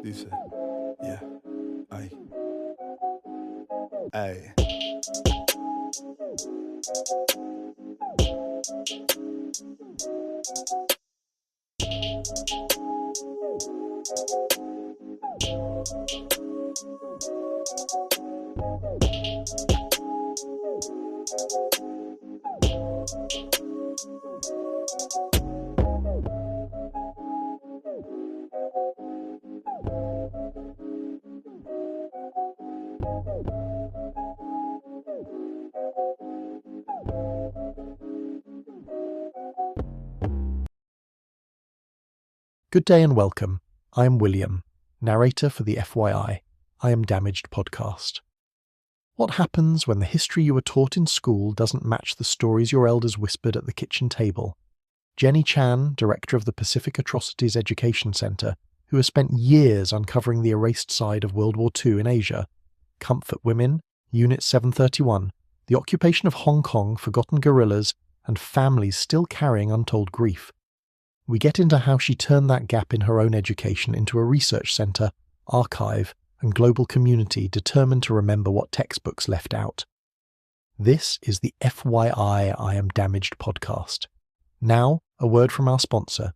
Dice, yeah, ay, ay. Good day and welcome. I am William, narrator for the FYI, I Am Damaged podcast. What happens when the history you were taught in school doesn't match the stories your elders whispered at the kitchen table? Jenny Chan, director of the Pacific Atrocities Education Center, who has spent years uncovering the erased side of World War II in Asia, Comfort Women, Unit 731, the occupation of Hong Kong, forgotten guerrillas, and families still carrying untold grief. We get into how she turned that gap in her own education into a research centre, archive, and global community determined to remember what textbooks left out. This is the FYI I Am Damaged podcast. Now, a word from our sponsor.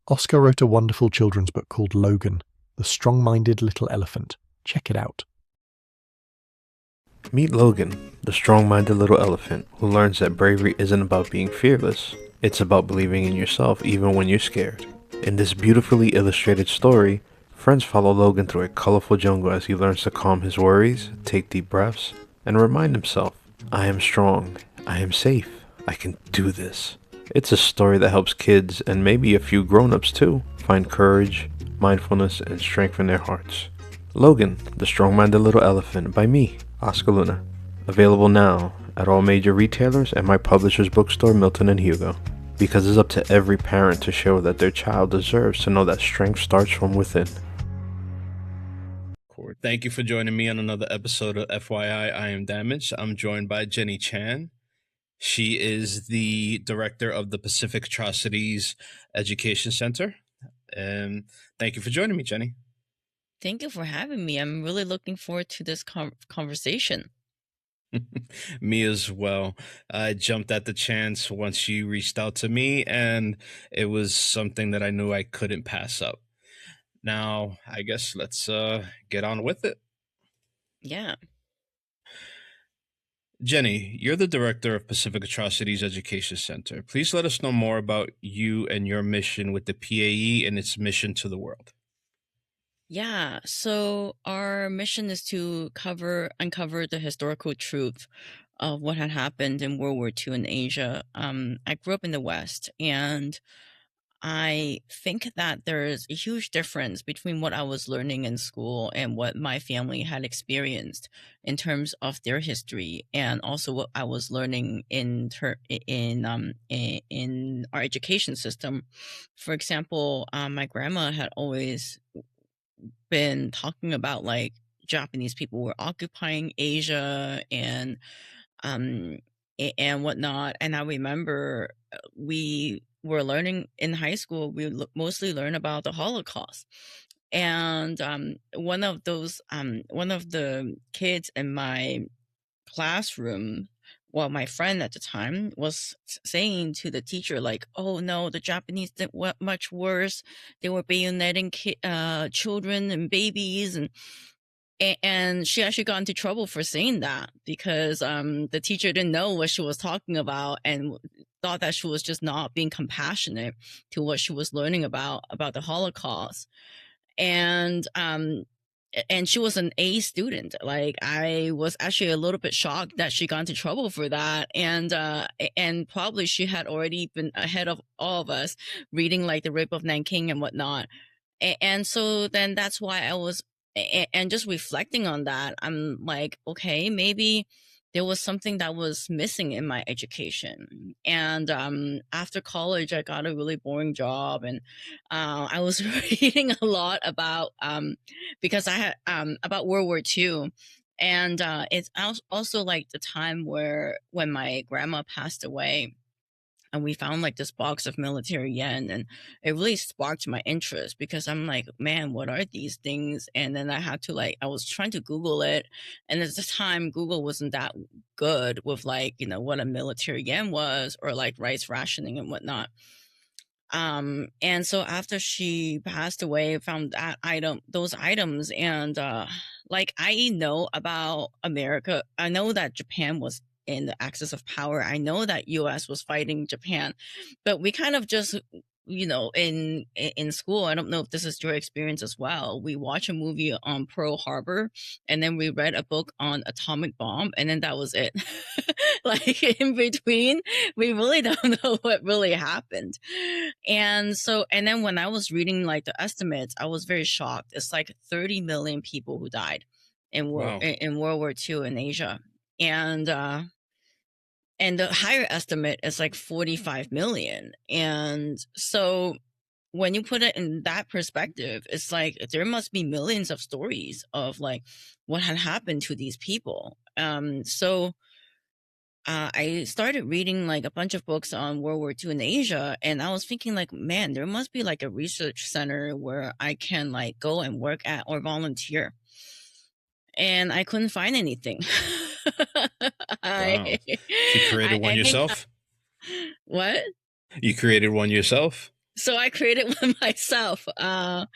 Oscar wrote a wonderful children's book called Logan, the strong-minded little elephant. Check it out. Meet Logan, the strong-minded little elephant who learns that bravery isn't about being fearless. It's about believing in yourself even when you're scared. In this beautifully illustrated story, friends follow Logan through a colorful jungle as he learns to calm his worries, take deep breaths, and remind himself, I am strong, I am safe, I can do this. It's a story that helps kids, and maybe a few grown-ups too, find courage, mindfulness, and strength in their hearts. Logan, the strong-minded little elephant, by me, Oscar Luna. Available now at all major retailers and my publisher's bookstore, Milton and Hugo. Because it's up to every parent to show that their child deserves to know that strength starts from within. Thank you for joining me on another episode of FYI I Am Damaged. I'm joined by Jenny Chan. She is the director of the Pacific Atrocities Education Center. And thank you for joining me, Jenny. Thank you for having me. I'm really looking forward to this conversation. Me as well. I jumped at the chance once you reached out to me, and it was something that I knew I couldn't pass up. Now, I guess let's get on with it. Yeah. Jenny, you're the director of Pacific Atrocities Education Center. Please let us know more about you and your mission with the PAE and its mission to the world. Yeah, so our mission is to uncover the historical truth of what had happened in World War II in Asia. I grew up in the West, and I think that there's a huge difference between what I was learning in school and what my family had experienced in terms of their history, and also what I was learning in our education system. For example, my grandma had always been talking about like Japanese people were occupying Asia um and whatnot. And I remember we were learning in high school. We mostly learn about the Holocaust. And one of the kids in my classroom, well, my friend at the time, was saying to the teacher, like, oh no, the Japanese did much worse. They were bayoneting children and babies, and she actually got into trouble for saying that, because the teacher didn't know what she was talking about and thought that she was just not being compassionate to what she was learning about the Holocaust. And she was an A student. Like, I was actually a little bit shocked that she got into trouble for that. And probably she had already been ahead of all of us reading like the Rape of Nanking and whatnot. And so then that's why I was, and just reflecting on that, I'm like, okay, maybe there was something that was missing in my education. And after college, I got a really boring job, and I was reading a lot about because I had about World War II. And it's also like the time when my grandma passed away. and we found like this box of military yen, and it really sparked my interest because I'm like, man, what are these things? And then I was trying to Google it, and at the time Google wasn't that good with like, what a military yen was, or like rice rationing and whatnot. And so after she passed away, I found those items, and like, I know about America. I know that Japan was in the axis of power. I know that US was fighting Japan, but we kind of just, in school, I don't know if this is your experience as well. We watch a movie on Pearl Harbor, and then we read a book on atomic bomb, and then that was it. Like, in between, we really don't know what really happened. And then when I was reading like the estimates, I was very shocked. It's like 30 million people who died in Wow. World War II in Asia. And the higher estimate is like 45 million. And so when you put it in that perspective, it's like there must be millions of stories of like what had happened to these people. I started reading like a bunch of books on World War II in Asia, and I was thinking like, man, there must be like a research center where I can like go and work at or volunteer. And I couldn't find anything. Wow. You created one I think yourself? what? You created one yourself? So I created one myself. And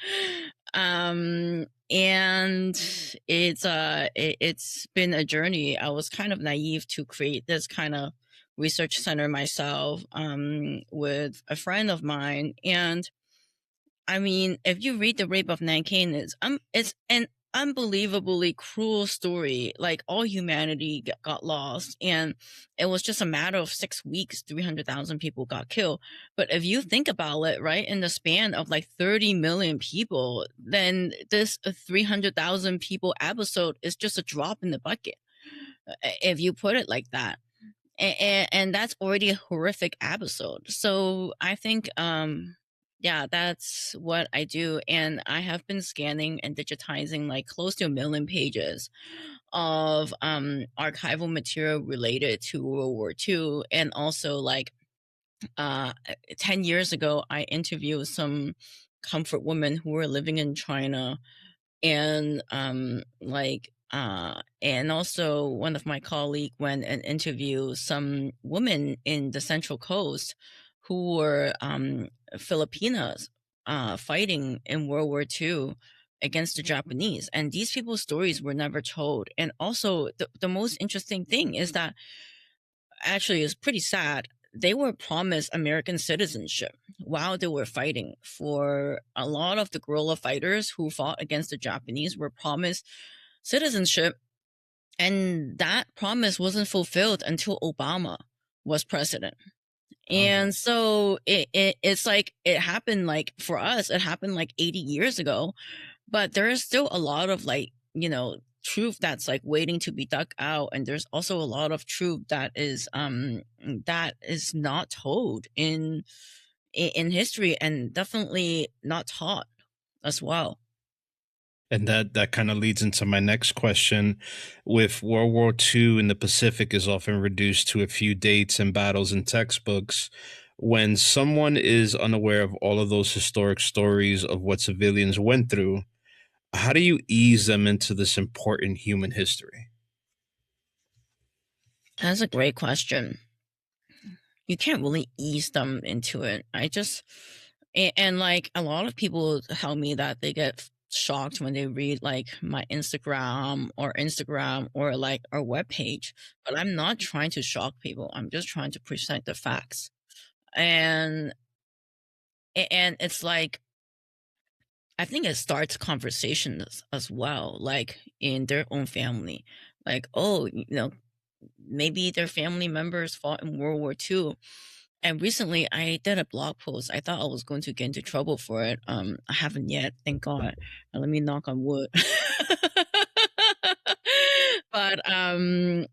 it's been a journey. I was kind of naive to create this kind of research center myself, with a friend of mine. And I mean, if you read The Rape of Nanking, it's an unbelievably cruel story. Like, all humanity got lost, and it was just a matter of 6 weeks, 300,000 people got killed. But if you think about it, right, in the span of like 30 million people, then this 300,000 people episode is just a drop in the bucket, if you put it like that. And that's already a horrific episode. So I think, yeah, that's what I do. And I have been scanning and digitizing like close to 1 million pages of archival material related to World War II. And also, like, 10 years ago, I interviewed some comfort women who were living in China, and and also one of my colleagues went and interviewed some women in the Central Coast who were Filipinas, fighting in World War II against the Japanese, and these people's stories were never told. And also, the most interesting thing is that, actually, it's pretty sad, they were promised American citizenship while they were fighting. For a lot of the guerrilla fighters who fought against the Japanese were promised citizenship, and that promise wasn't fulfilled until Obama was president. And so it's like, it happened, like, for us, it happened like 80 years ago, but there is still a lot of, like, truth that's like waiting to be dug out. And there's also a lot of truth that is not told in history, and definitely not taught as well. And that kind of leads into my next question. With World War II in the Pacific is often reduced to a few dates and battles in textbooks. When someone is unaware of all of those historic stories of what civilians went through, how do you ease them into this important human history? That's a great question. You can't really ease them into it. And like, a lot of people tell me that they get shocked when they read like my Instagram or like our webpage, but I'm not trying to shock people. I'm just trying to present the facts. And it's like, I think it starts conversations as well, like in their own family. Like, oh, maybe their family members fought in World War II. And recently I did a blog post. I thought I was going to get into trouble for it. I haven't yet, thank God. Let me knock on wood. But and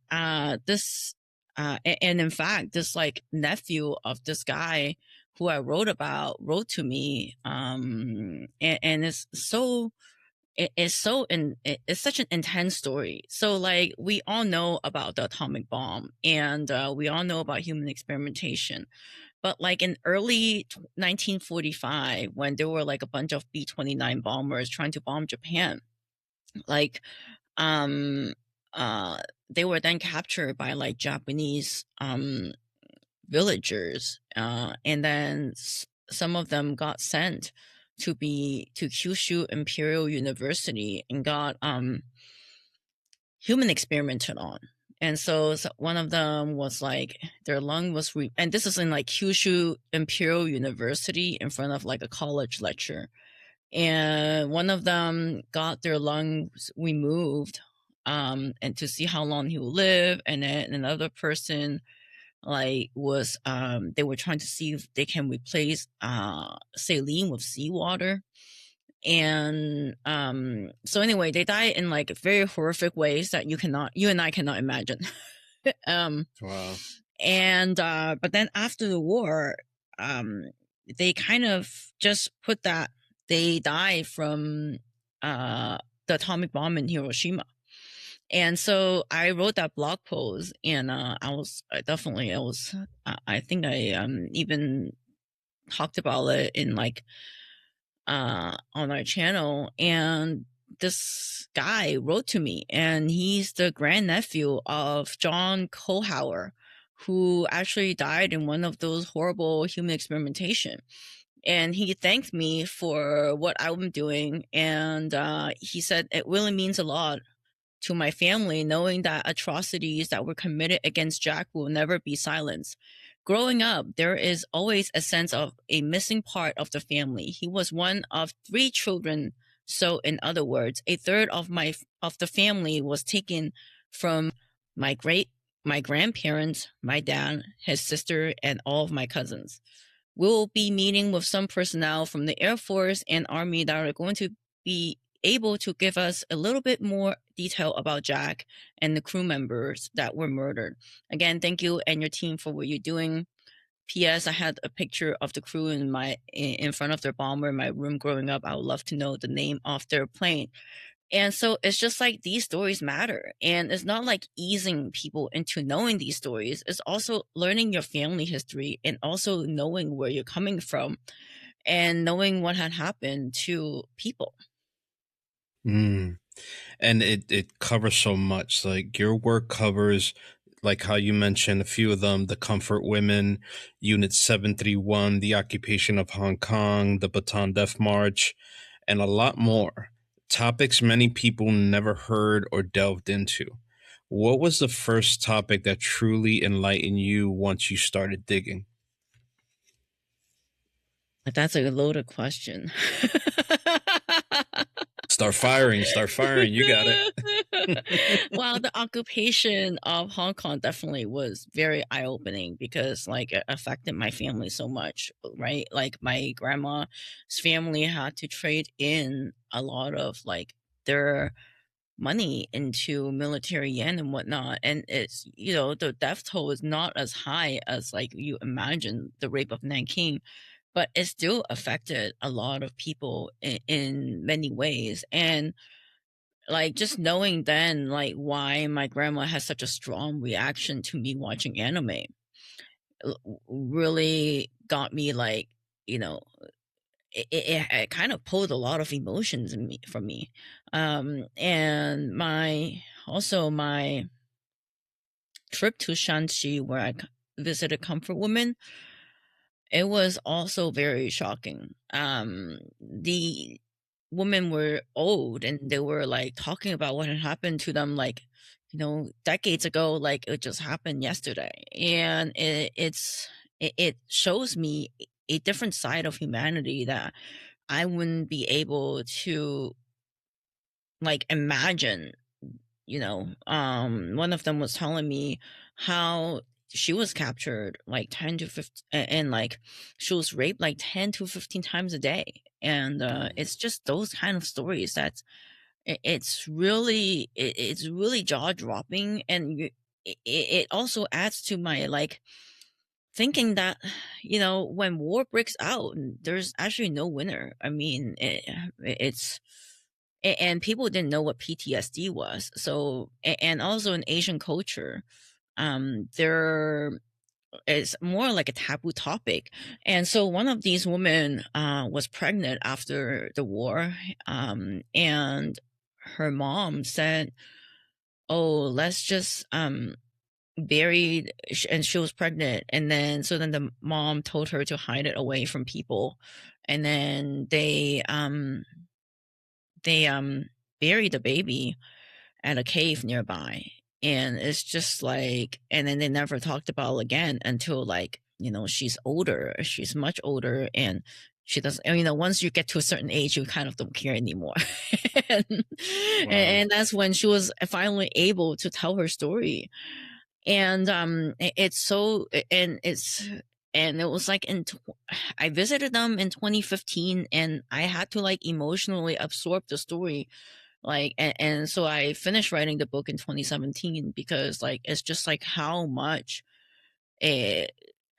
in fact, this like nephew of this guy who I wrote about wrote to me, and it's so it's such an intense story. So like, we all know about the atomic bomb, and we all know about human experimentation, But like in early 1945, when there were like a bunch of B-29 bombers trying to bomb Japan, like they were then captured by like Japanese villagers, and then some of them got sent to Kyushu Imperial University and got human experimented on. And so one of them was like their lung was and this is in like Kyushu Imperial University in front of like a college lecture, and one of them got their lungs removed and to see how long he will live, and then another person like was they were trying to see if they can replace saline with seawater. And so anyway, they die in like very horrific ways that you and I cannot imagine. Wow. And but then after the war, they kind of just put that they died from the atomic bomb in Hiroshima. And so I wrote that blog post, and I think I even talked about it in like on our channel. And this guy wrote to me, and he's the grandnephew of John Kohauer, who actually died in one of those horrible human experimentation. And he thanked me for what I'm doing, and he said it really means a lot to my family knowing that atrocities that were committed against Jack will never be silenced. Growing up, there is always a sense of a missing part of the family. He was one of 3 children, so in other words, a third of the family was taken from my grandparents, my dad, his sister, and all of my cousins. We'll be meeting with some personnel from the Air Force and Army that are going to be able to give us a little bit more detail about Jack and the crew members that were murdered. Again, thank you and your team for what you're doing. P.S. I had a picture of the crew in front of their bomber in my room growing up. I would love to know the name of their plane. And so it's just like these stories matter. And it's not like easing people into knowing these stories. It's also learning your family history and also knowing where you're coming from and knowing what had happened to people. And it covers so much. Like your work covers, like how you mentioned a few of them, the Comfort Women, Unit 731, the occupation of Hong Kong, the Bataan Death March, and a lot more. Topics many people never heard or delved into. What was the first topic that truly enlightened you once you started digging? That's a loaded question. Start firing. You got it. Well, the occupation of Hong Kong definitely was very eye-opening because like it affected my family so much, right? Like my grandma's family had to trade in a lot of like their money into military yen and whatnot. And it's, the death toll is not as high as like you imagine the rape of Nanking, but it still affected a lot of people in many ways. And like just knowing then like why my grandma has such a strong reaction to me watching anime really got me like, it kind of pulled a lot of emotions from me. And my trip to Shanxi, where I visited Comfort Women, it was also very shocking. The women were old and they were like talking about what had happened to them, like, decades ago, like it just happened yesterday. And it shows me a different side of humanity that I wouldn't be able to like imagine. One of them was telling me how she was captured like 10 to 15 and like she was raped like 10 to 15 times a day. And it's just those kind of stories that it's really jaw-dropping. And it also adds to my like thinking that when war breaks out, there's actually no winner. I mean, it's and people didn't know what PTSD was. So, and also in Asian culture, there it's more like a taboo topic. And so one of these women was pregnant after the war, and her mom said, "Oh, let's just bury," and she was pregnant, and then the mom told her to hide it away from people, and then they buried the baby at a cave nearby. And it's just like, and then they never talked about it again until, like, she's older, she's much older, and she doesn't, once you get to a certain age, you kind of don't care anymore. and, Wow. and that's when she was finally able to tell her story. And it's so, and it was like I visited them in 2015, and I had to like emotionally absorb the story, like, and so I finished writing the book in 2017, because like it's just like it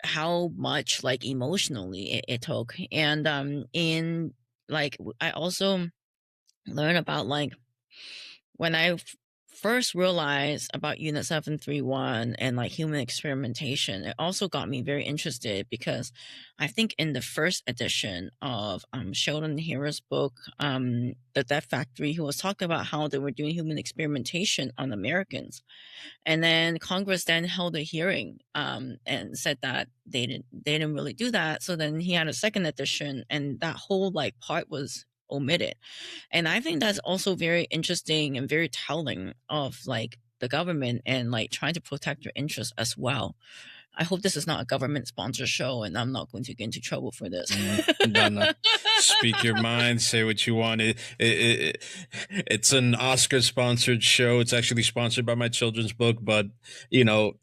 how much like emotionally it took. And in like I also learned about, like, when I first realized about Unit 731 and like human experimentation, it also got me very interested, because I think in the first edition of Sheldon Harris' book, The Death Factory, he was talking about how they were doing human experimentation on Americans. And then Congress then held a hearing and said that they didn't really do that. So then he had a second edition, and that whole like part was omitted. And I think that's also very interesting and very telling of like the government and like trying to protect your interests as well. I hope this is not a government sponsored show, and I'm not going to get into trouble for this. No. Speak your mind, say what you want. It's an Oscar sponsored show. It's actually sponsored by my children's book, but you're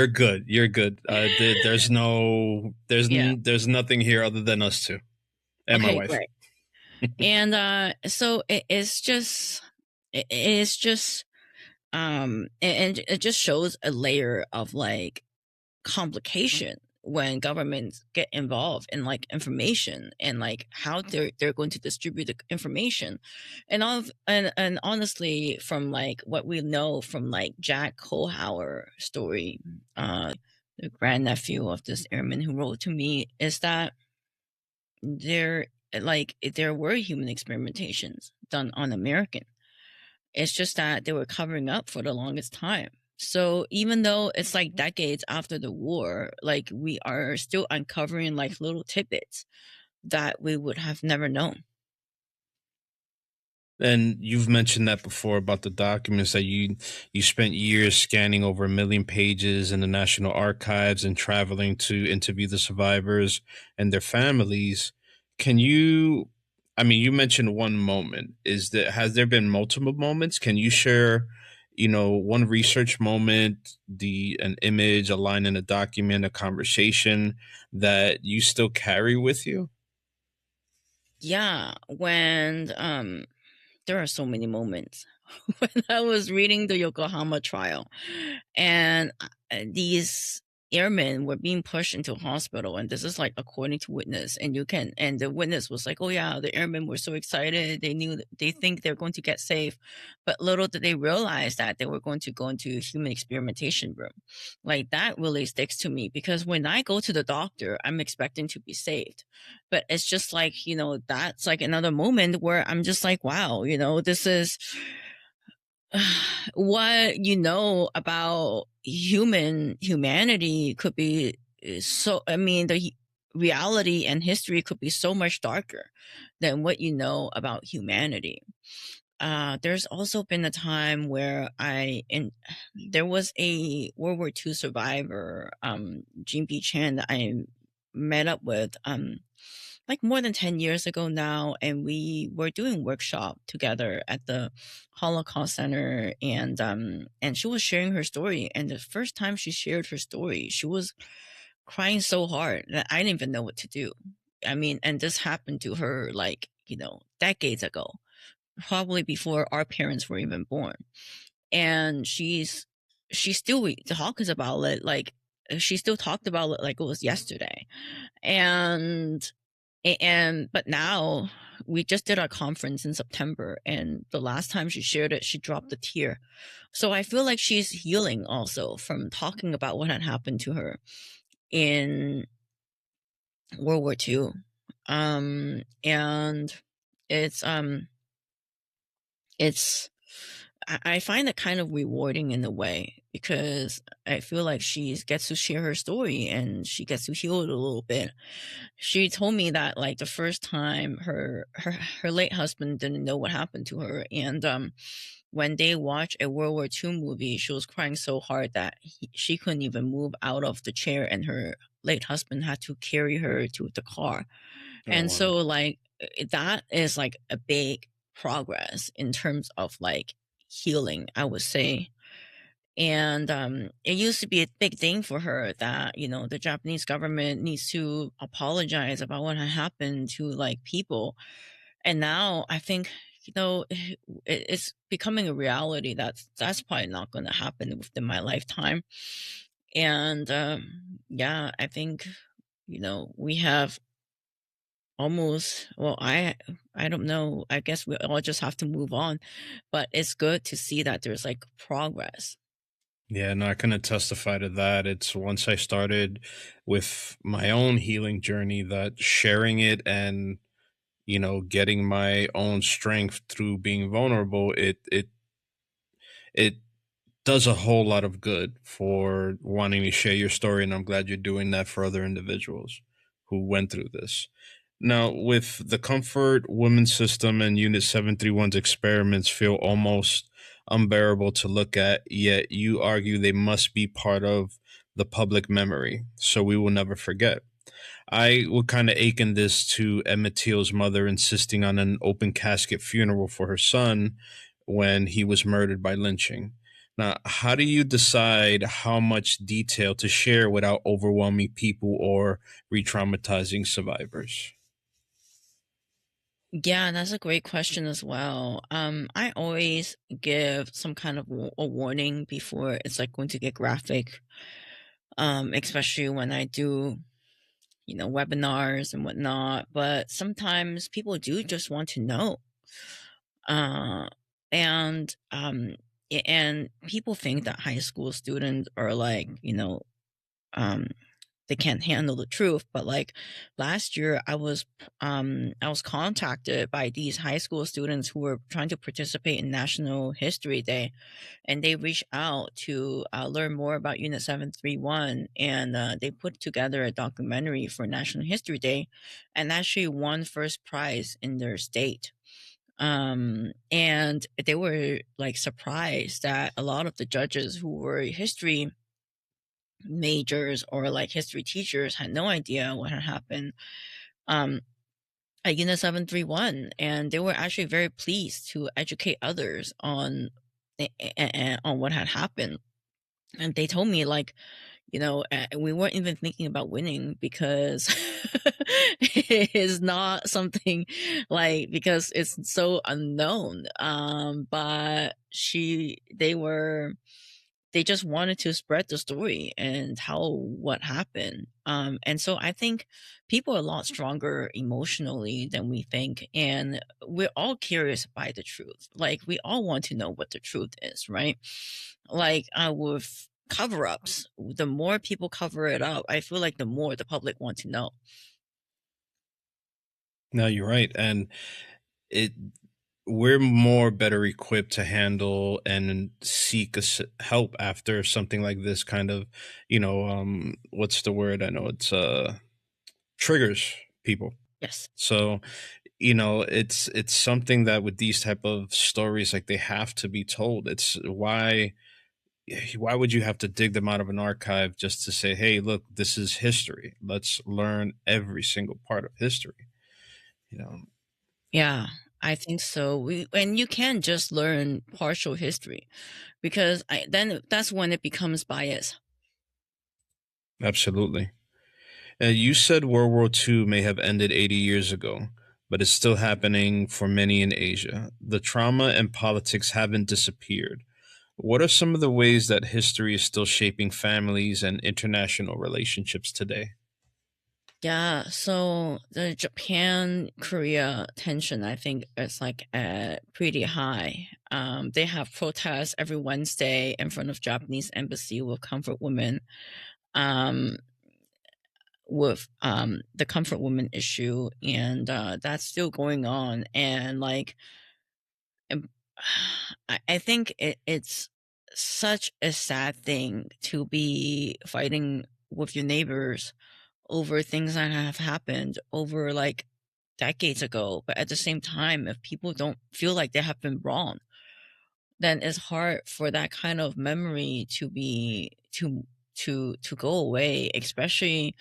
good. You're good. There's nothing here other than us two and my wife. Right. And so it's just and it just shows a layer of like complication when governments get involved in like information, and like how they're going to distribute the information. And honestly, from like what we know from like Jack Kohlhauer story, the grandnephew of this airman who wrote to me, is that there were human experimentations done on American. It's just that they were covering up for the longest time. So even though it's like decades after the war, like we are still uncovering like little tidbits that we would have never known. And you've mentioned that before about the documents that you spent years scanning over 1 million pages in the National Archives and traveling to interview the survivors and their families. Can you, I mean, you mentioned one moment. Has there been multiple moments? Can you share, one research moment, an image, a line in a document, a conversation that you still carry with you? Yeah, when there are so many moments. When I was reading the Yokohama trial, and these airmen were being pushed into a hospital, and this is like according to witness, and the witness was like, "Oh yeah, the airmen were so excited, they think they're going to get safe," but little did they realize that they were going to go into a human experimentation room. Like that really sticks to me, because when I go to the doctor, I'm expecting to be saved, but it's just like, that's like another moment where I'm just like, wow, this is what about humanity could be. So I mean, the reality and history could be so much darker than what you know about humanity. There's also been a time where there was a World War II survivor, Jean B. Chan, that I met up with like more than 10 years ago now, and we were doing workshop together at the Holocaust Center, and she was sharing her story, and the first time she shared her story, she was crying so hard that I didn't even know what to do. I mean, and this happened to her like, decades ago, probably before our parents were even born. And she still talks about it, like she still talked about it like it was yesterday. But now we just did our conference in September, and the last time she shared it, she dropped a tear. So I feel like she's healing also from talking about what had happened to her. in World War II. And it's it's I find it kind of rewarding in a way, because I feel like she gets to share her story and she gets to heal it a little bit. She told me that, like, the first time her late husband didn't know what happened to her, and when they watched a World War II movie, she was crying so hard that she couldn't even move out of the chair, and her late husband had to carry her to the car. Oh And wow. so, like, that is like a big progress in terms of like healing, I would say. And it used to be a big thing for her that, the Japanese government needs to apologize about what had happened to like people. And now I think, it's becoming a reality that's probably not going to happen within my lifetime. And yeah, I think, we have almost, well, I don't know, I guess we all just have to move on, but it's good to see that there's like progress. Yeah, no, I can testify to that. It's once I started with my own healing journey that sharing it and getting my own strength through being vulnerable, it does a whole lot of good for wanting to share your story, and I'm glad you're doing that for other individuals who went through this. Now, with the Comfort Women's System and Unit 731's experiments feel almost unbearable to look at, yet you argue they must be part of the public memory, so we will never forget. I would kind of akin this to Emmett Till's mother insisting on an open casket funeral for her son when he was murdered by lynching. Now, how do you decide how much detail to share without overwhelming people or re traumatizing survivors? Yeah, that's a great question as well. I always give some kind of a warning before it's like going to get graphic. Especially when I do, webinars and whatnot. But sometimes people do just want to know. Uh, and and people think that high school students are like, um they can't handle the truth. But like last year, I was contacted by these high school students who were trying to participate in National History Day, and they reached out to learn more about Unit 731, and they put together a documentary for National History Day, and actually won first prize in their state. And they were like surprised that a lot of the judges who were history majors or like history teachers had no idea what had happened um, at Unit 731, and they were actually very pleased to educate others on on what had happened. And they told me, like, we weren't even thinking about winning because it is not something, like, because it's so unknown. But they just wanted to spread the story and tell what happened. And so I think people are a lot stronger emotionally than we think. And we're all curious by the truth. Like, we all want to know what the truth is, right? Like, with cover ups, the more people cover it up, I feel like the more the public want to know. No, you're right. And it we're more better equipped to handle and seek help after something like this kind of, what's the word? I know it's triggers people. Yes. So, it's something that with these type of stories, like, they have to be told. It's why would you have to dig them out of an archive just to say, hey, look, this is history, let's learn every single part of history, you know Yeah, I think so. And you can just learn partial history, because then that's when it becomes bias. Absolutely. You said World War II may have ended 80 years ago, but it's still happening for many in Asia. The trauma and politics haven't disappeared. What are some of the ways that history is still shaping families and international relationships today? Yeah, so the Japan Korea tension, I think, is like pretty high. They have protests every Wednesday in front of Japanese embassy with comfort women. Um, with the comfort woman issue, and that's still going on. And like, um, I think it's such a sad thing to be fighting with your neighbors over things that have happened over like decades ago. But at the same time, if people don't feel like they have been wrong, then it's hard for that kind of memory to be to go away, especially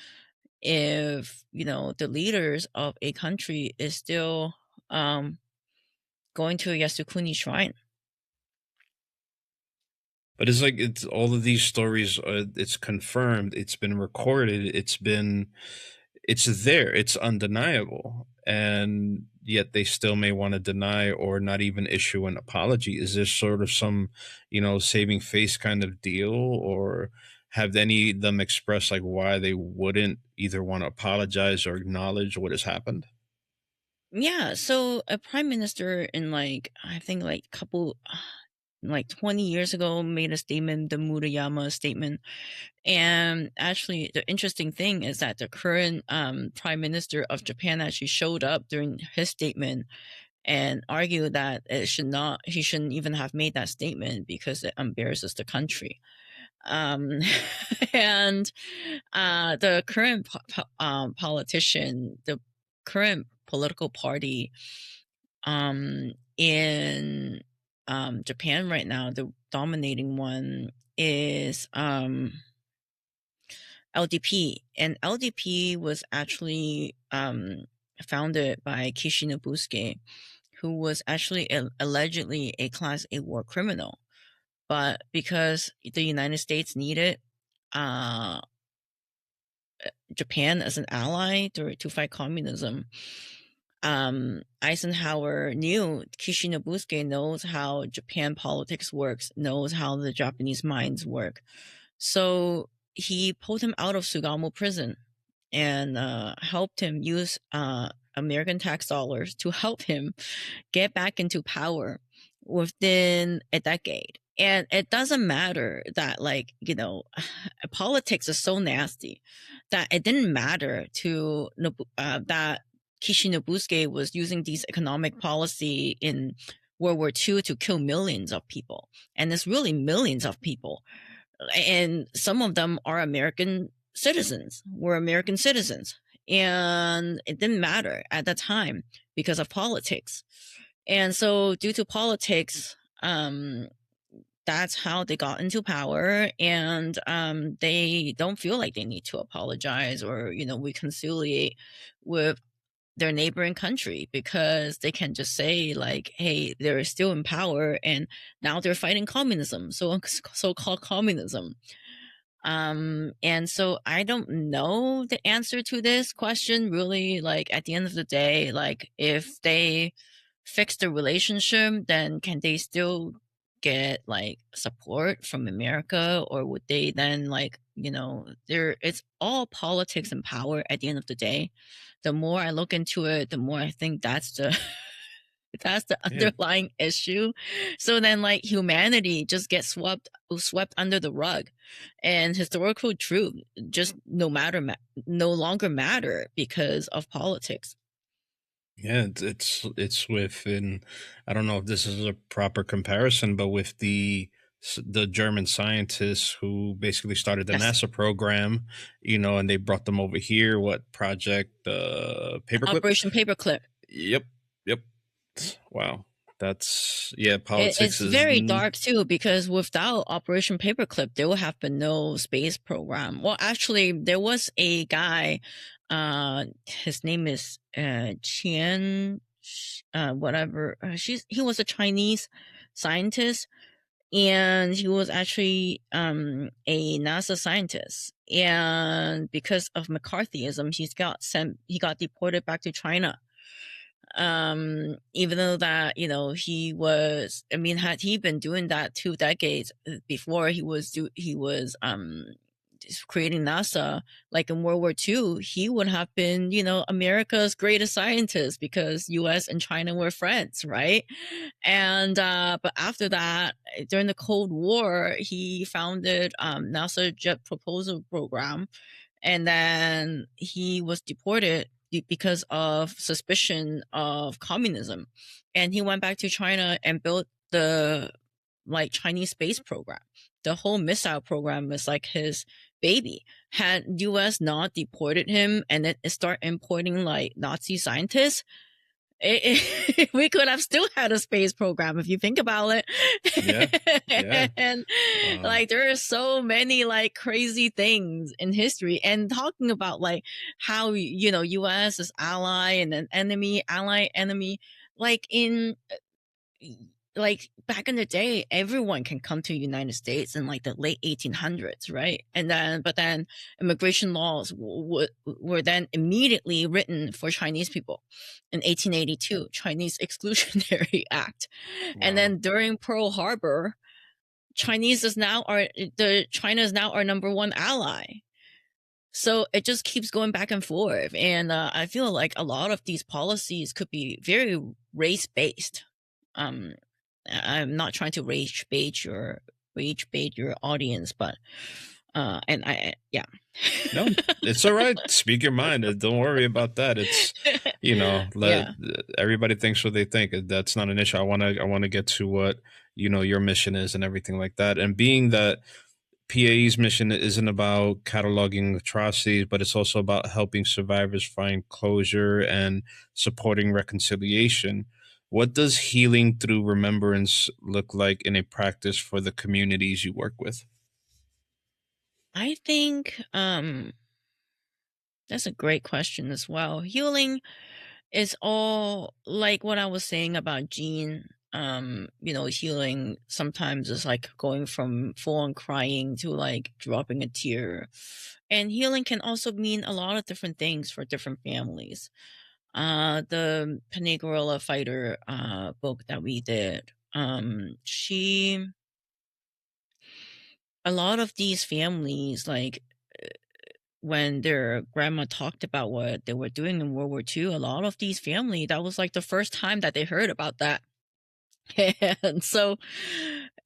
if the leaders of a country is still um going to a Yasukuni shrine. But it's like it's all of these stories. It's confirmed. It's been recorded. It's there. It's undeniable, and yet they still may want to deny or not even issue an apology. Is this sort of some, saving face kind of deal, or have any of them expressed like why they wouldn't either want to apologize or acknowledge what has happened? Yeah, so a prime minister in like I think like couple like 20 years ago made a statement, the Murayama statement. And actually the interesting thing is that the current prime minister of Japan actually showed up during his statement and argued that he shouldn't even have made that statement because it embarrasses the country. um and the current politician, the current political party in Japan right now, the dominating one is LDP. And LDP was actually founded by Kishinobusuke, who was actually allegedly a Class A war criminal. But because the United States needed Japan as an ally to fight communism, Eisenhower knew, Kishinobusuke knows how Japan politics works, knows how the Japanese minds work. So he pulled him out of Sugamo prison and helped him use American tax dollars to help him get back into power within a decade. And it doesn't matter that, like, politics is so nasty that it didn't matter to that Kishinobusuke was using these economic policy in World War II to kill millions of people. And it's really millions of people. And some of them are were American citizens. And it didn't matter at that time because of politics. And so due to politics, that's how they got into power. And they don't feel like they need to apologize or, reconciliate with their neighboring country, because they can just say like, hey, they're still in power and now they're fighting communism, so-called communism. And so I don't know the answer to this question really. Like, at the end of the day, like, if they fix the relationship, then can they still get like support from America, or would they then, like, it's all politics and power at the end of the day. The more I look into it, the more I think that's the that's the Yeah. underlying issue. So then, like, humanity just gets swept under the rug, and historical truth just no longer matter because of politics. Yeah, it's within. I don't know if this is a proper comparison, but with the German scientists who basically started the Yes. NASA program, and they brought them over here. What project? Paperclip. Operation Paperclip. Yep, yep. Wow, politics It's is very dark too, because without Operation Paperclip, there would have been no space program. Well, actually, there was a guy. His name is Qian, whatever. He was a Chinese scientist, and he was actually a NASA scientist. And because of McCarthyism, he got deported back to China. Even though that, he was, I mean, had he been doing that 2 decades before, he was creating NASA, like in World War II, he would have been, America's greatest scientist, because US and China were friends, right? And but after that, during the Cold War, he founded NASA Jet Proposal Program, and then he was deported because of suspicion of communism, and he went back to China and built the like Chinese space program. The whole missile program is like his baby. Had US not deported him and then start importing like Nazi scientists, we could have still had a space program if you think about it. Yeah. And like there are so many like crazy things in history, and talking about like how US is ally and an enemy, ally, enemy, like in like back in the day, everyone can come to the United States in like the late 1800s, right? And then, but then immigration laws were then immediately written for Chinese people in 1882, Chinese Exclusionary Act. And then during Pearl Harbor, China is now our number one ally. So it just keeps going back and forth. And I feel like a lot of these policies could be very race based. I'm not trying to rage bait your audience, but no, it's all right. Speak your mind. Don't worry about that. It's let everybody thinks what they think. That's not an issue. I want to get to what your mission is and everything like that. And being that PAE's mission isn't about cataloging atrocities, but it's also about helping survivors find closure and supporting reconciliation. What does healing through remembrance look like in a practice for the communities you work with? I think that's a great question as well. Healing is all like what I was saying about Jean. Healing sometimes is like going from full on crying to like dropping a tear. And healing can also mean a lot of different things for different families. The Panay Guerrilla Fighter book that we did, a lot of these families, like when their grandma talked about what they were doing in World War II, a lot of these families, that was like the first time that they heard about that. And so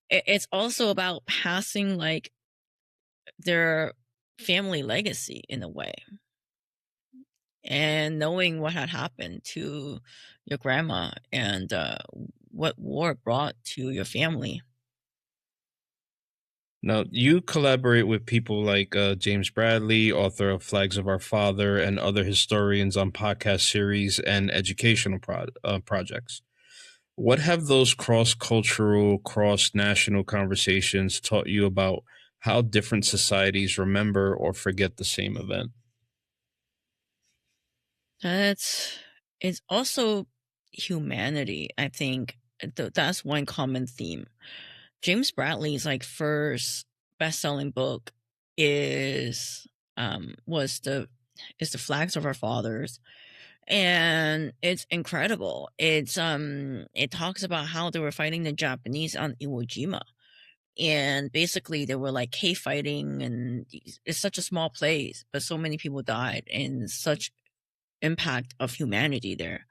it's also about passing like their family legacy in a way, and knowing what had happened to your grandma and what war brought to your family. Now, you collaborate with people like James Bradley, author of Flags of Our Father, and other historians on podcast series and educational projects. What have those cross-cultural, cross-national conversations taught you about how different societies remember or forget the same event? It's also humanity. I think that's one common theme. James Bradley's like first best-selling book is the Flags of Our Fathers, and it's incredible. It talks about how they were fighting the Japanese on Iwo Jima, and basically they were like cave fighting, and it's such a small place, but so many people died, and such impact of humanity there.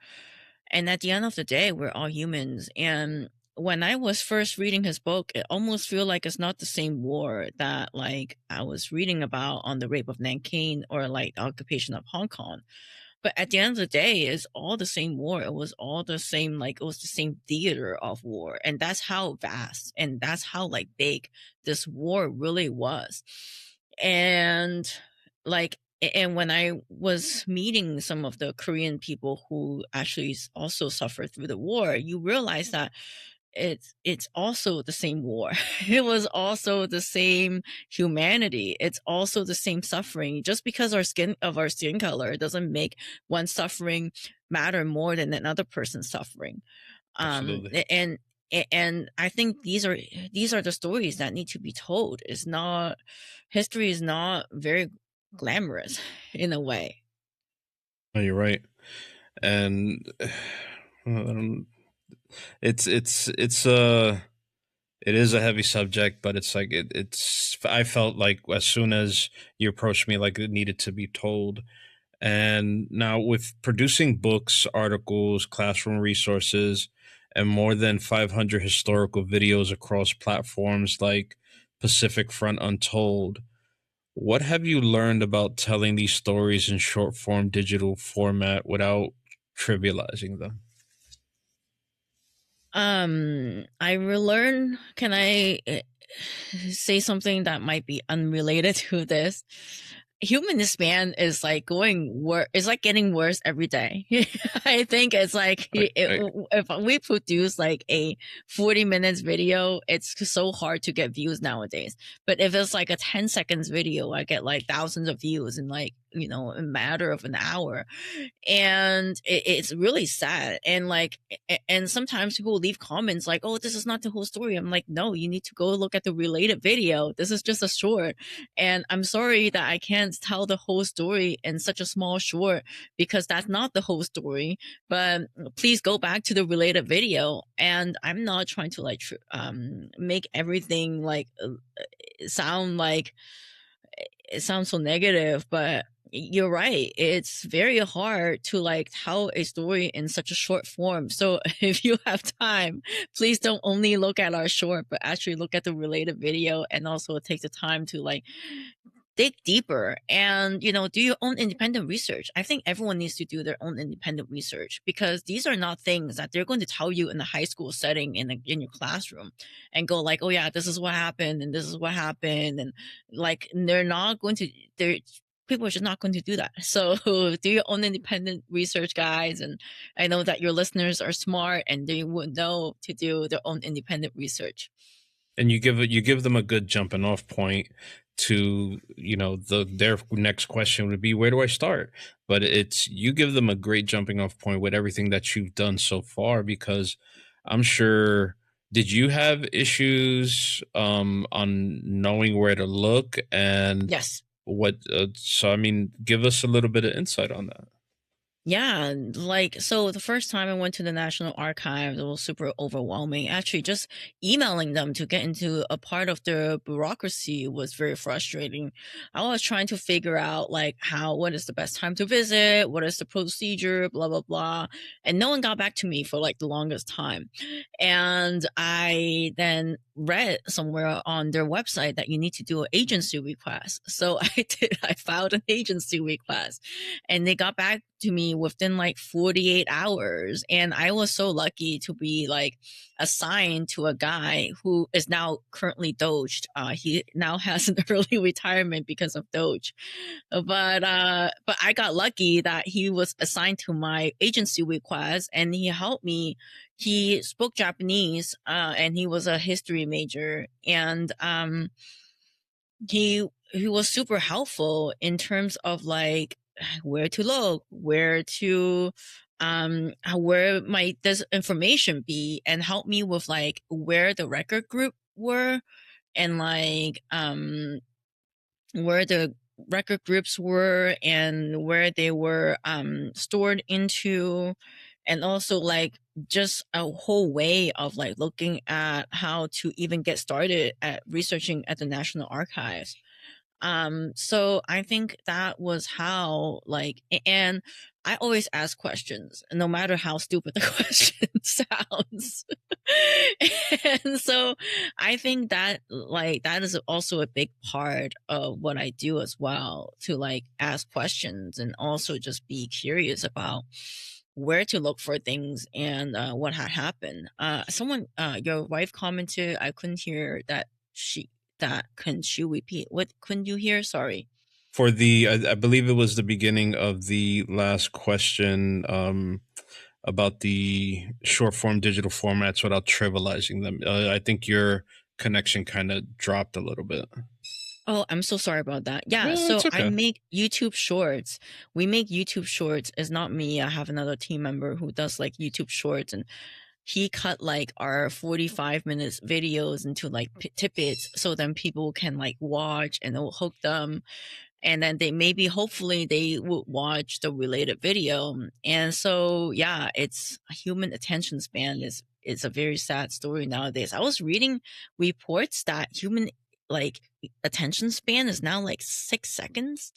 And at the end of the day, we're all humans. And when I was first reading his book, it almost feel like it's not the same war that like I was reading about on the rape of Nanking or like the occupation of Hong Kong. But at the end of the day, it's all the same war. It was all the same, like it was the same theater of war. And that's how vast and that's how like big this war really was. And like, and when I was meeting some of the Korean people who actually also suffered through the war, you realize that it's also the same war. It was also the same humanity. It's also the same suffering. Just because our skin color doesn't make one suffering matter more than another person's suffering. Absolutely. And I think these are the stories that need to be told. History is not very glamorous in a way. Oh, you're right. And it is a heavy subject, but it's like I felt like as soon as you approached me, like it needed to be told. And now with producing books, articles, classroom resources, and more than 500 historical videos across platforms like Pacific Front Untold, What have you learned about telling these stories in short form digital format without trivializing them? I relearn. Can I say something that might be unrelated to this? Human span is like going worse. It's like getting worse every day. I think it's like if we produce like a 40 minutes video, it's so hard to get views nowadays. But if it's like a 10 seconds video, I get like thousands of views in like, a matter of an hour. And it's really sad. And like, and sometimes people leave comments like, oh, this is not the whole story. I'm like, no, you need to go look at the related video. This is just a short. And I'm sorry that I can't tell the whole story in such a small short, because that's not the whole story. But please go back to the related video. And I'm not trying to like make everything like sound like it sounds so negative, but you're right. It's very hard to like tell a story in such a short form. So if you have time, please don't only look at our short, but actually look at the related video, and also take the time to like dig deeper and do your own independent research. I think everyone needs to do their own independent research, because these are not things that they're going to tell you in a high school setting in your classroom and go like, oh yeah, this is what happened and this is what happened, and like they're not going to people are just not going to do that. So do your own independent research, guys. And I know that your listeners are smart and they would know to do their own independent research. And you give them a good jumping off point to their next question would be, where do I start? But you give them a great jumping off point with everything that you've done so far, because I'm sure, did you have issues on knowing where to look? And Yes. So I mean, give us a little bit of insight on that. Yeah, like, so the first time I went to the National Archives, it was super overwhelming. Actually, just emailing them to get into a part of the bureaucracy was very frustrating. I was trying to figure out like what is the best time to visit, what is the procedure, blah, blah, blah. And no one got back to me for like the longest time. And I then read somewhere on their website that you need to do an agency request. So I filed an agency request, and they got back to me within like 48 hours. And I was so lucky to be like assigned to a guy who is now currently Doged. He now has an early retirement because of Doge. But I got lucky that he was assigned to my agency request, and he helped me. He spoke Japanese, and he was a history major, and he was super helpful in terms of like where to look, where might this information be, and help me with like where the record group were, and like where the record groups were and where they were stored into, and also like just a whole way of like looking at how to even get started at researching at the National Archives. So I think that was how like, and I always ask questions, no matter how stupid the question sounds. And so I think that like that is also a big part of what I do as well, to like ask questions and also just be curious about where to look for things and what had happened. Your wife commented, I couldn't hear that can you repeat? What couldn't you hear? Sorry. For I believe it was the beginning of the last question, about the short form digital formats without trivializing them. I think your connection kind of dropped a little bit. Oh, I'm so sorry about that. Yeah, No, so it's okay. I make YouTube shorts. We make YouTube shorts. It's not me. I have another team member who does like YouTube shorts, and he cut like our 45 minutes videos into like tidbits, so then people can like watch and it will hook them. And then hopefully they would watch the related video. And so, yeah, it's human attention span is a very sad story nowadays. I was reading reports that human like attention span is now like 6 seconds.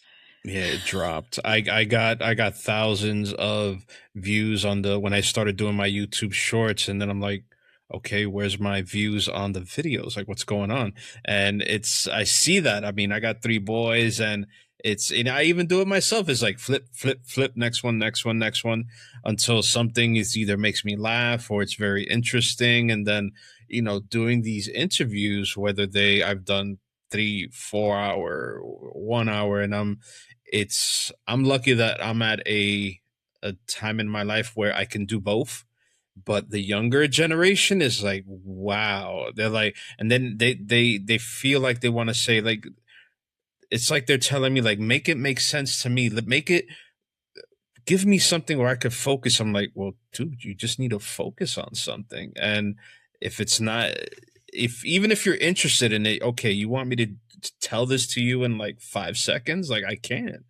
Yeah, it dropped. I got thousands of views on when I started doing my YouTube shorts, and then I'm like, okay, where's my views on the videos? Like, what's going on? And I see that. I mean, I got 3 boys, and I even do it myself. It's like flip, flip, flip, next one, next one, next one, until something is either makes me laugh or it's very interesting. And then, doing these interviews, whether I've done 3, 4 hour, 1 hour, and I'm lucky that I'm at a time in my life where I can do both. But the younger generation is like, wow, they're like, and then they feel like they want to say, like, it's like they're telling me, like, make it make sense to me, give me something where I could focus. I'm like, well, dude, you just need to focus on something. And if it's not, even if you're interested in it, okay, you want me to tell this to you in like 5 seconds? Like, I can't.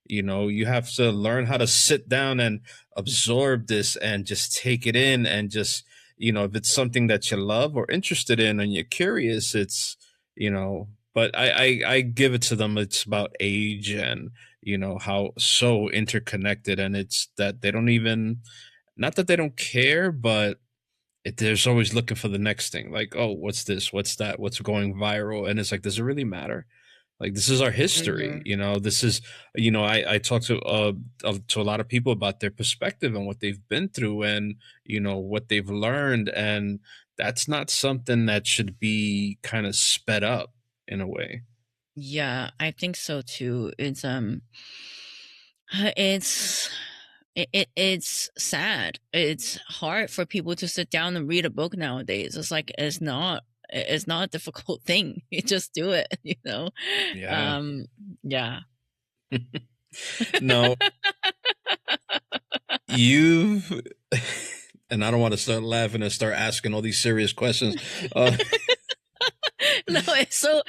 You have to learn how to sit down and absorb this and just take it in, and just, if it's something that you love or interested in and you're curious, but I give it to them. It's about age, and how so interconnected, and it's that they don't even, not that they don't care, but there's always looking for the next thing. Like, oh, what's this, what's that, what's going viral? And it's like, does it really matter? Like, this is our history. Mhm. This is, I talk to a lot of people about their perspective and what they've been through, and what they've learned, and that's not something that should be kind of sped up in a way. Yeah, I think so too. It's it's sad. It's hard for people to sit down and read a book nowadays. It's like it's not a difficult thing. You just do it, Yeah. Yeah. No, you've, and I don't want to start laughing and start asking all these serious questions. No, it's so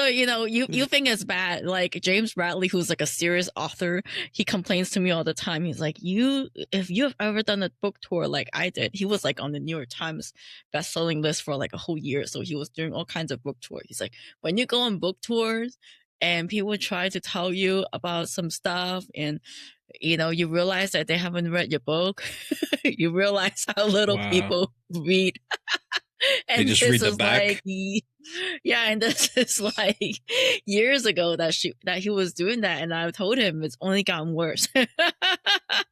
you think it's bad. Like James Bradley, who's like a serious author, he complains to me all the time. He's like, if you have ever done a book tour like I did, he was like on the New York Times best-selling list for like a whole year, so he was doing all kinds of book tours. He's like, when you go on book tours and people try to tell you about some stuff, and you realize that they haven't read your book, you realize how little Wow. people read. They And just this read the is like, back. yeah, and this is like years ago that he was doing that, and I told him it's only gotten worse.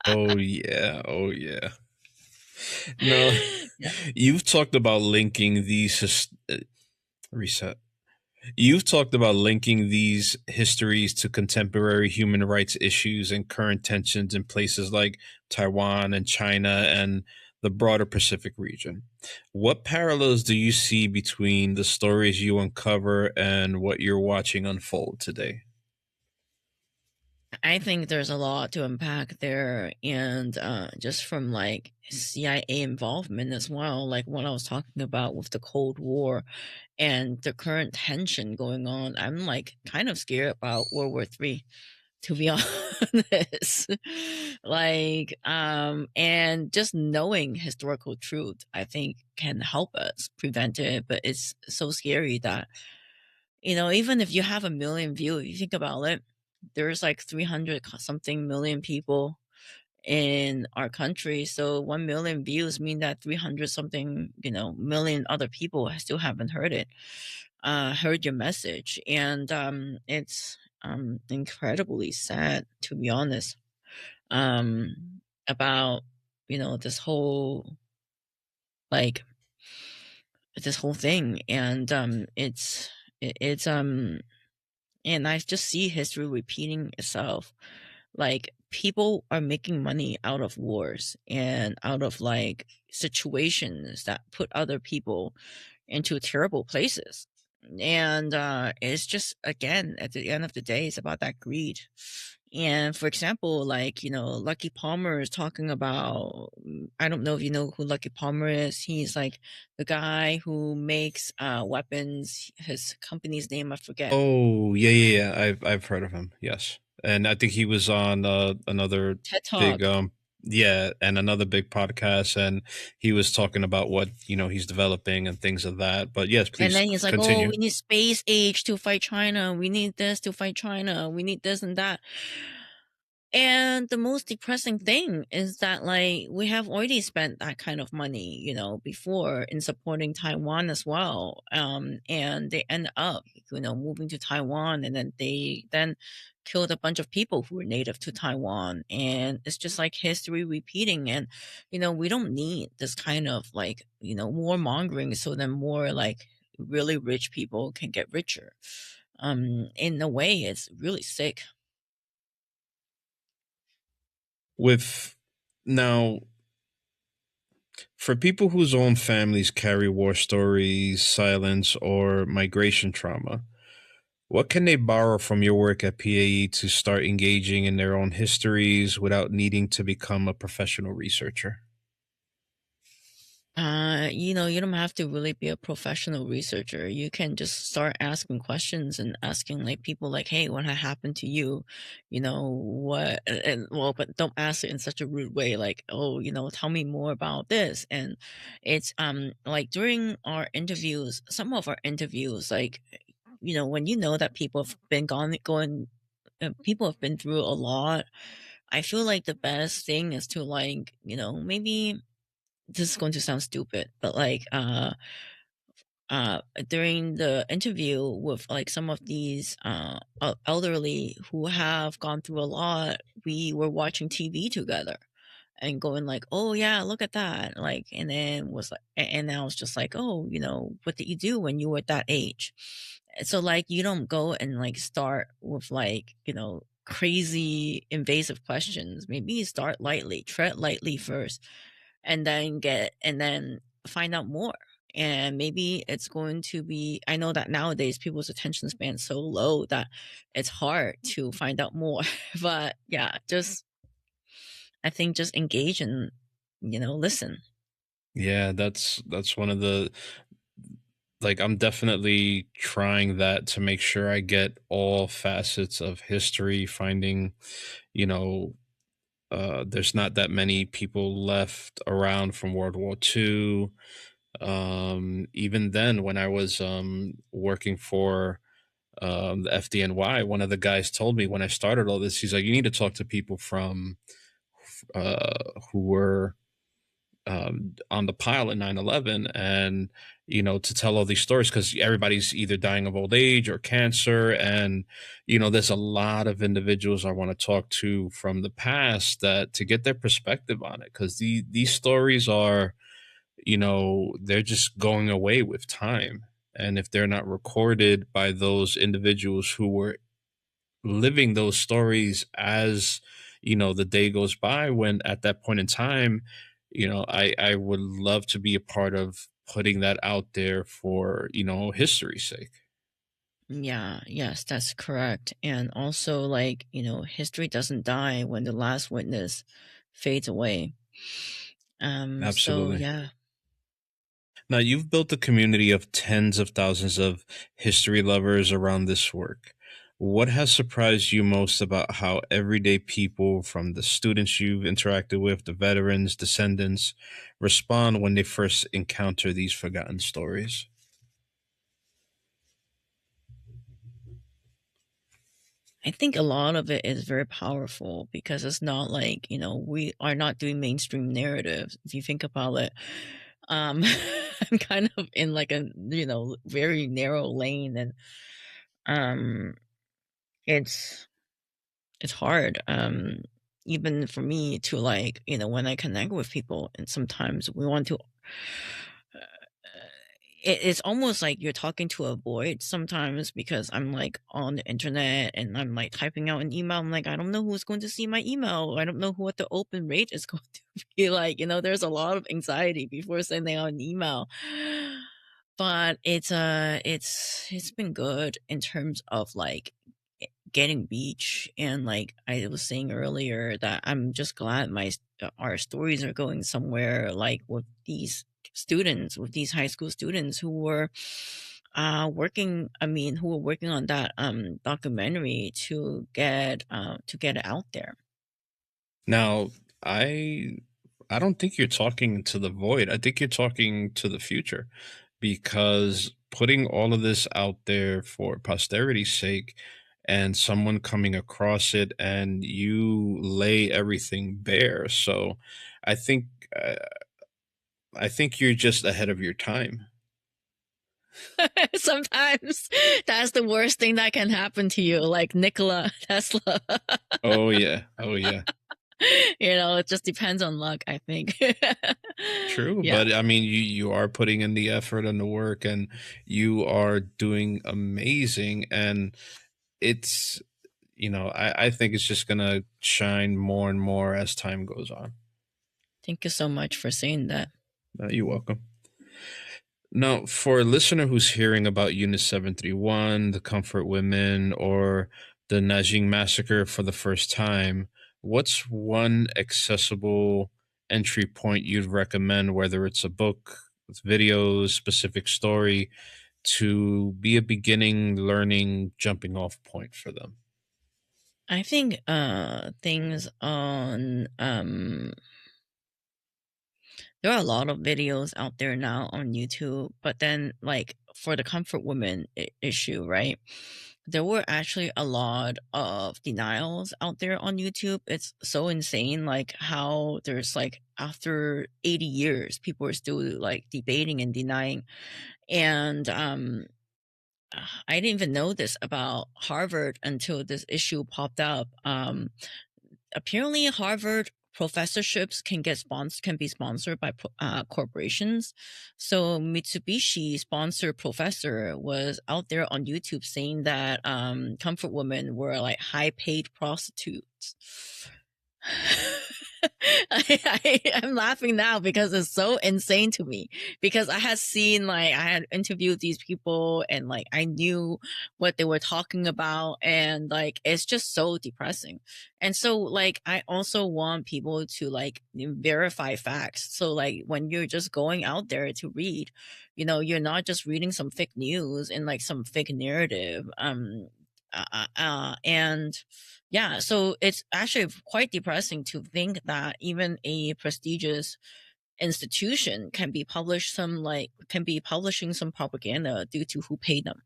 Oh yeah. Oh yeah. No, Yeah. you've talked about linking reset. You've talked about linking these histories to contemporary human rights issues and current tensions in places like Taiwan and China and the broader Pacific region. What parallels do you see between the stories you uncover and what you're watching unfold today? I think there's a lot to unpack there, and just from like CIA involvement as well, like what I was talking about with the Cold War and the current tension going on. I'm like kind of scared about World War III, to be honest. Like, and just knowing historical truth, I think can help us prevent it. But it's so scary that, even if you have a million views, if you think about it, there's like 300 something million people in our country. So 1 million views mean that 300 something, million other people still haven't heard it, heard your message. And it's incredibly sad, to be honest, about, this whole, like, this whole thing. And it's and I just see history repeating itself. Like, people are making money out of wars and out of like situations that put other people into terrible places. And it's just, again, at the end of the day, it's about that greed. And for example, like, Lucky Palmer is talking about, I don't know if you know who Lucky Palmer is. He's like the guy who makes weapons. His company's name, I forget. Oh yeah, yeah, yeah. I've heard of him. Yes, and I think he was on another TED big Talk. yeah, and another big podcast, and he was talking about what he's developing and things of that. But yes, And please then he's like, oh, continue. we need space age to fight China. We need this to fight China. We need this and that. And the most depressing thing is that like we have already spent that kind of money, before in supporting Taiwan as well. And they end up, moving to Taiwan, and then they then killed a bunch of people who were native to Taiwan. And it's just like history repeating. And, we don't need this kind of like, warmongering so then more like really rich people can get richer. In a way, it's really sick. With now, for people whose own families carry war stories, silence, or migration trauma, what can they borrow from your work at PAE to start engaging in their own histories without needing to become a professional researcher? You don't have to really be a professional researcher. You can just start asking questions and asking like people like, "Hey, what had happened to you? What?" And well, but don't ask it in such a rude way, like, "Oh, tell me more about this." And it's like during our interviews, some of our interviews, like, when you know that people have been people have been through a lot. I feel like the best thing is to like, maybe this is going to sound stupid, but like during the interview with like some of these elderly who have gone through a lot, we were watching TV together and going like, "Oh yeah, look at that." Like, and then was like, and then I was just like, "Oh, what did you do when you were at that age?" So like you don't go and like start with like, crazy invasive questions. Maybe you start lightly, tread lightly first, and then find out more. And maybe it's going to be, I know that nowadays people's attention span is so low that it's hard to find out more. But yeah, just I think just engage and listen. Yeah, that's one of the, like, I'm definitely trying that to make sure I get all facets of history, finding, you know, there's not that many people left around from World War II. Even then, when I was working for the FDNY, one of the guys told me when I started all this, he's like, you need to talk to people from who were on the pile at 9/11, and to tell all these stories, because everybody's either dying of old age or cancer. And there's a lot of individuals I want to talk to from the past, that to get their perspective on it, because these stories are, they're just going away with time. And if they're not recorded by those individuals who were living those stories as the day goes by, when at that point in time, I would love to be a part of putting that out there for history's sake. Yeah, yes, that's correct. And also like, history doesn't die when the last witness fades away. So Absolutely. yeah. Now, you've built a community of tens of thousands of history lovers around this work. What has surprised you most about how everyday people, from the students you've interacted with, the veterans, descendants, respond when they first encounter these forgotten stories? I think a lot of it is very powerful because it's not like, we are not doing mainstream narratives. If you think about it, um, I'm kind of in like a, very narrow lane, and um, it's it's hard. Even for me to like, when I connect with people, and sometimes we want to it's almost like you're talking to a void sometimes, because I'm like on the internet and I'm like typing out an email. I'm like, I don't know who's going to see my email. I don't know what the open rate is going to be like. There's a lot of anxiety before sending out an email. But it's been good in terms of like getting reach. And like I was saying earlier, that I'm just glad our stories are going somewhere, like with these students, with these high school students who were who were working on that documentary to get it out there. Now, I I don't think you're talking to the void. I think you're talking to the future, because putting all of this out there for posterity's sake, and someone coming across it and you lay everything bare. So I think uh, I think you're just ahead of your time. Sometimes that's the worst thing that can happen to you, like Nikola Tesla. Oh yeah. Oh yeah. It just depends on luck, I think. True, Yeah. but I mean, you are putting in the effort and the work, and you are doing amazing. And it's I think it's just gonna shine more and more as time goes on. Thank you so much for saying that. You're welcome. Now, for a listener who's hearing about Unit 731, the Comfort Women, or the Najing Massacre for the first time, what's one accessible entry point you'd recommend, whether it's a book, videos, specific story, to be a beginning learning jumping off point for them? I think things on there are a lot of videos out there now on YouTube, but then like for the comfort woman issue, right? There were actually a lot of denials out there on YouTube. It's so insane, like how there's like after 80 years, people are still like debating and denying. And I didn't even know this about Harvard until this issue popped up. Apparently Harvard professorships can be sponsored by corporations. So Mitsubishi sponsored professor was out there on YouTube saying that comfort women were like high paid prostitutes. I'm laughing now because it's so insane to me, because I had seen, like, I had interviewed these people and like I knew what they were talking about, and like it's just so depressing. And so like I also want people to like verify facts. So like when you're just going out there to read, you're not just reading some fake news and like some fake narrative. And yeah, so it's actually quite depressing to think that even a prestigious institution can be publishing some propaganda due to who paid them.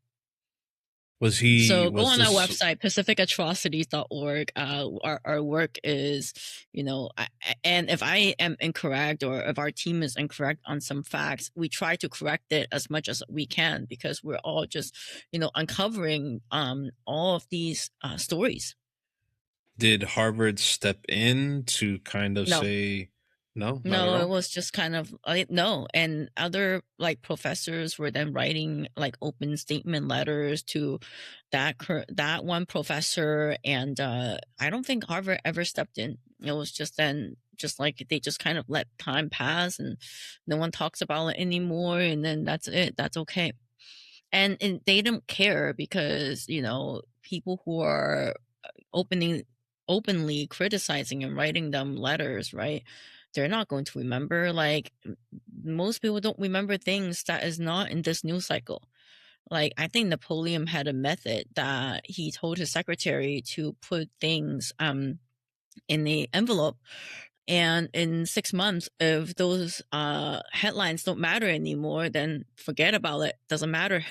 So go Was on our this website, pacificatrocities.org. Our work is, and if I am incorrect or if our team is incorrect on some facts, we try to correct it as much as we can, because we're all just, uncovering all of these stories. did Harvard step in to kind of No, say no, not at no, it all? was just kind of like, no. And other like professors were then writing like open statement letters to that one professor, and I don't think Harvard ever stepped in. It was just then just like they just kind of let time pass and no one talks about it anymore, and then that's it. That's okay. And they don't care because people who are opening openly criticizing and writing them letters, right? They're not going to remember. Like most people don't remember things that is not in this news cycle. Like I think Napoleon had a method that he told his secretary to put things in the envelope, and in 6 months, if those headlines don't matter anymore, then forget about it. Doesn't matter.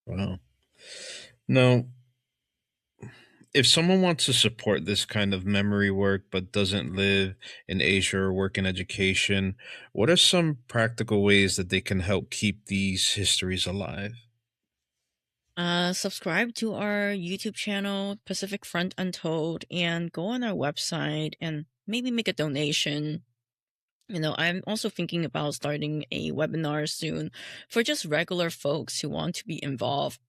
Wow. No, if someone wants to support this kind of memory work but doesn't live in Asia or work in education, what are some practical ways that they can help keep these histories alive? Subscribe to our YouTube channel, Pacific Front Untold, and go on our website and maybe make a donation. I'm also thinking about starting a webinar soon for just regular folks who want to be involved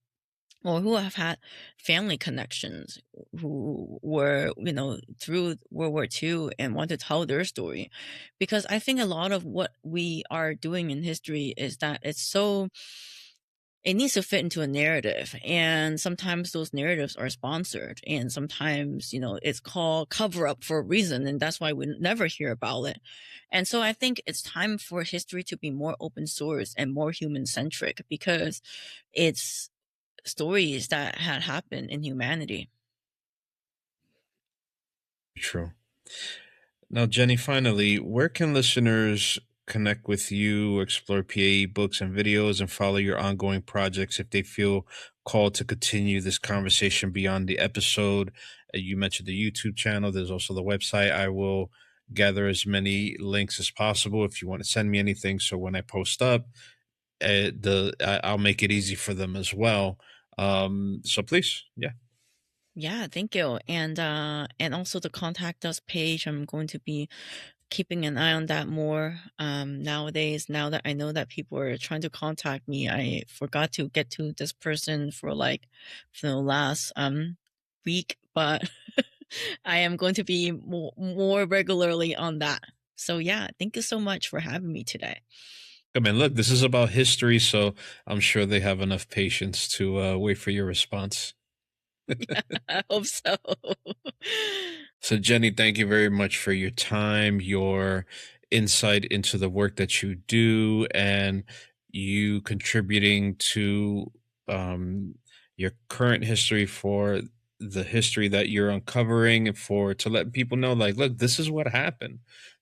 or who have had family connections who were, through World War II and want to tell their story. Because I think a lot of what we are doing in history is that it needs to fit into a narrative, and sometimes those narratives are sponsored, and sometimes it's called cover up for a reason, and that's why we never hear about it. And so I think it's time for history to be more open source and more human centric, because it's stories that had happened in humanity. True. Now, Jenny, finally, where can listeners connect with you, explore PAE books and videos, and follow your ongoing projects if they feel called to continue this conversation beyond the episode. You mentioned the YouTube channel. There's also the website. I will gather as many links as possible if you want to send me anything. So when I post up, I'll make it easy for them as well. So please, yeah. Yeah, thank you. And also the contact us page, I'm going to be keeping an eye on that more nowadays. Now that I know that people are trying to contact me, I forgot to get to this person for the last week, but I am going to be more regularly on that. So yeah, thank you so much for having me today. I mean, look, this is about history, so I'm sure they have enough patience to wait for your response. Yeah, I hope so. So, Jenny, thank you very much for your time, your insight into the work that you do, and you contributing to your current history for the history that you're uncovering, and to let people know, look, this is what happened.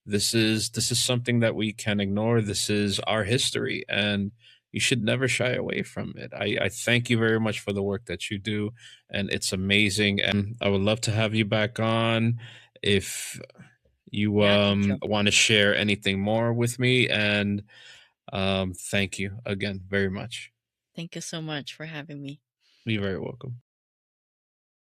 This is something that we can ignore. This is our history, and you should never shy away from it. I thank you very much for the work that you do, and it's amazing. And I would love to have you back on if you want to share anything more with me. And thank you again very much. Thank you so much for having me. You're very welcome.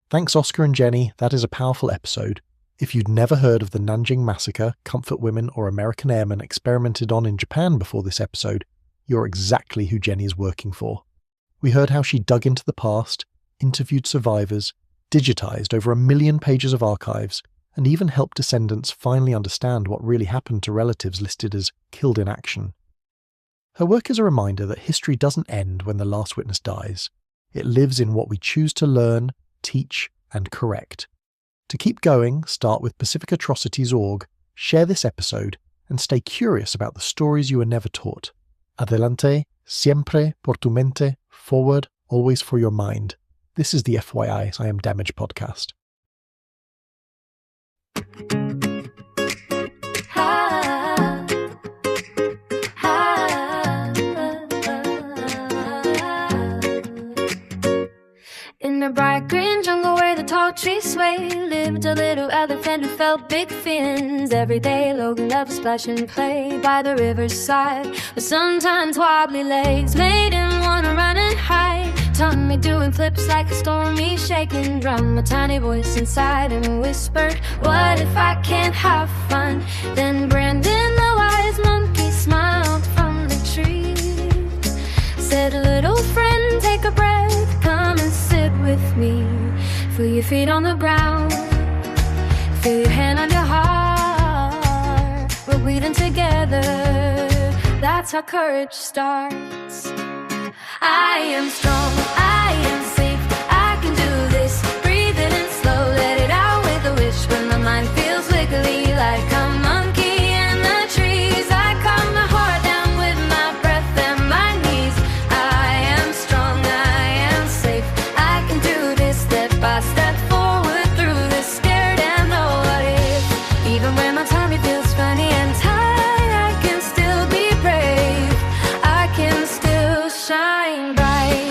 Thanks, Oscar and Jenny. That is a powerful episode. If you'd never heard of the Nanjing Massacre, comfort women, or American airmen experimented on in Japan before this episode, you're exactly who Jenny is working for. We heard how she dug into the past, interviewed survivors, digitized over 1 million pages of archives, and even helped descendants finally understand what really happened to relatives listed as killed in action. Her work is a reminder that history doesn't end when the last witness dies. It lives in what we choose to learn, teach, and correct. To keep going, start with pacificatrocities.org, share this episode, and stay curious about the stories you were never taught. Adelante, siempre por tu mente, forward, always for your mind. This is the FYI I Am Damaged podcast. In the bright green jungle where the tall trees sway, lived a little elephant who felt big fins. Every day Logan loved to splash and play by the riverside, with sometimes wobbly legs made him wanna run and hide. Tummy doing flips like a stormy shaking drum. A tiny voice inside him whispered, what if I can't have fun? Then Brandon the wise monkey smiled from the tree, said, little friend, take a breath, come and sit with me. Feel your feet on the ground, feel your hand on your heart. We're breathing together, that's how courage starts. I am strong, I am safe, I can do this. Breathe it in slow, let it out with a wish. When my mind feels wiggly like a monkey in the trees, I calm my heart down with my breath and my knees. I am strong, I am safe, I can do this. Step by step forward through this, scared and know what if. Even when my tummy feels funny and tight, I can still be brave, I can still shine bright.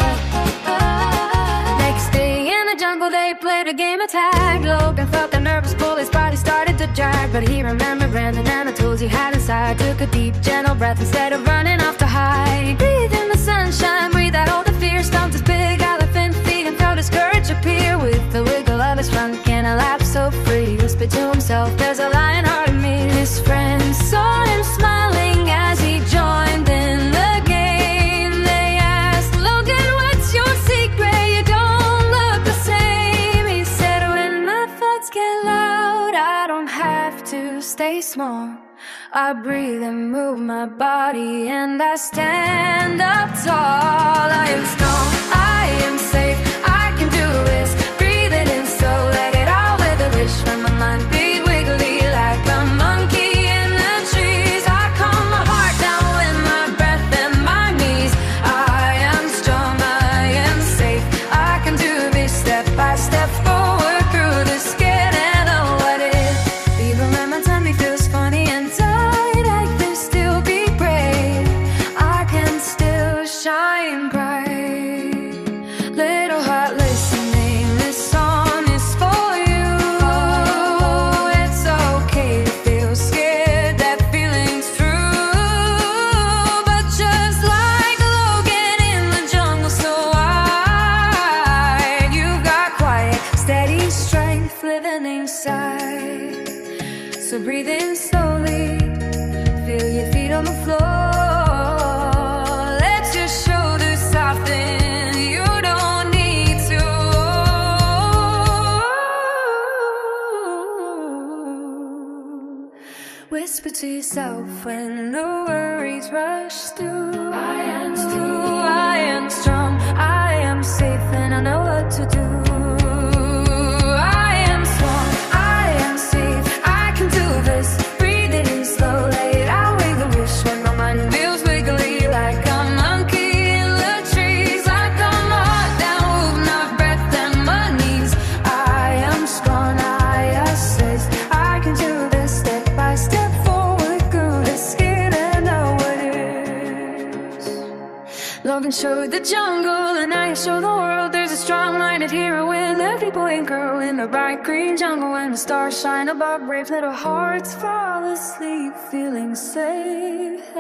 Next day in the jungle they played a game of tag. Logan felt the nervous pull, his body started to drag, but he remembered Brandon and the tools he had inside. Took a deep gentle breath instead of running off to hide. Breathe in the sunshine, breathe out all the fear. Stomped his big elephant feet and felt his courage appear. With the wiggle of his trunk and a lap so free, whispered to himself, there's a lion heart in me. His friends saw him smiling as he joined in the game. They asked, Logan, what's your secret? You don't look the same. He said, when my thoughts get loud, I don't have to stay small. I breathe and move my body and I stand up tall. I am strong, I am safe, I can do this. Breathe it in slow, let it out with a wish. When my mind be wiggly like a monkey in the trees, I calm my heart down with my breath and my knees. I am strong, I am safe, I can do this. Step by step forward through the scared and know what if. Even when my tummy feels funny and tight, I can still be floor. Let your shoulders soften. You don't need to. Whisper to yourself when the worries rush through. I am strong, I am safe, and I know what to do. I am strong, I am safe, I can do this. Breathe it in slow, lay it out with a wish. When my mind feels wiggly like a monkey in the trees, like I'm locked down with my breath and my knees. I am strong, I am safe, I can do this step by step forward through the skin and know what it is. Logan showed the jungle and I show the world. There's a strong-minded hero in every boy and girl in the bright green jungle. When the stars shine above, brave little hearts fall asleep feeling safe.